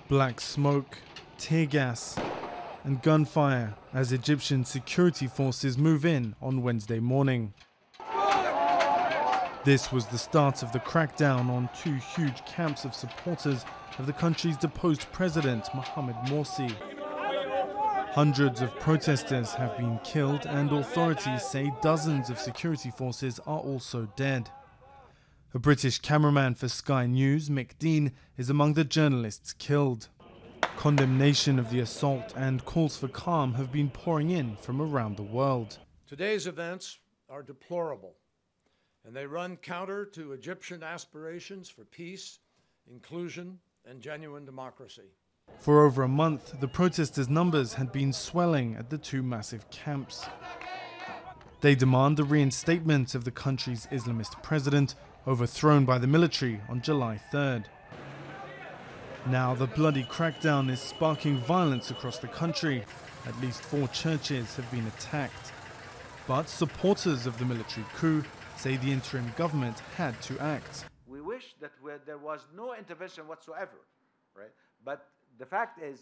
Black smoke, tear gas and gunfire as Egyptian security forces move in on Wednesday morning. This was the start of the crackdown on two huge camps of supporters of the country's deposed president, Mohamed Morsi. Hundreds of protesters have been killed and authorities say dozens of security forces are also dead. A British cameraman for Sky News, Mick Dean, is among the journalists killed. Condemnation of the assault and calls for calm have been pouring in from around the world. Today's events are deplorable, and they run counter to Egyptian aspirations for peace, inclusion, and genuine democracy. For over a month, the protesters' numbers had been swelling at the two massive camps. They demand the reinstatement of the country's Islamist president, overthrown by the military on July 3rd. Now the bloody crackdown is sparking violence across the country. At least 4 churches have been attacked. But supporters of the military coup say the interim government had to act. We wish that there was no intervention whatsoever, right? But the fact is,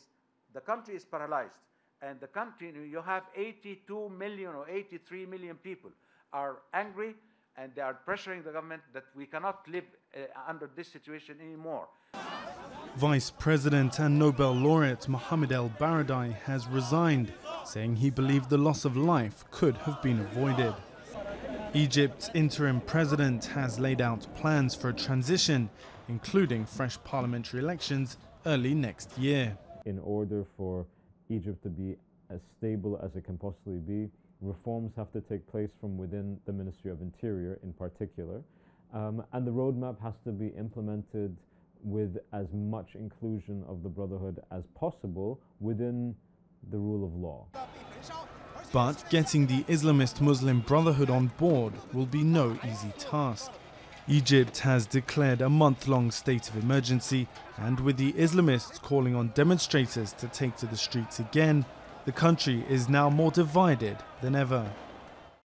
the country is paralyzed, and the country, you have 82 million or 83 million people are angry, and they are pressuring the government that we cannot live under this situation anymore. Vice President and Nobel laureate Mohamed El-Baradei has resigned, saying he believed the loss of life could have been avoided. Egypt's interim president has laid out plans for a transition, including fresh parliamentary elections early next year. In order for Egypt to be as stable as it can possibly be, reforms have to take place from within the Ministry of Interior in particular, and the roadmap has to be implemented with as much inclusion of the Brotherhood as possible within the rule of law. But getting the Islamist Muslim Brotherhood on board will be no easy task. Egypt has declared a month-long state of emergency, and with the Islamists calling on demonstrators to take to the streets again, the country is now more divided than ever.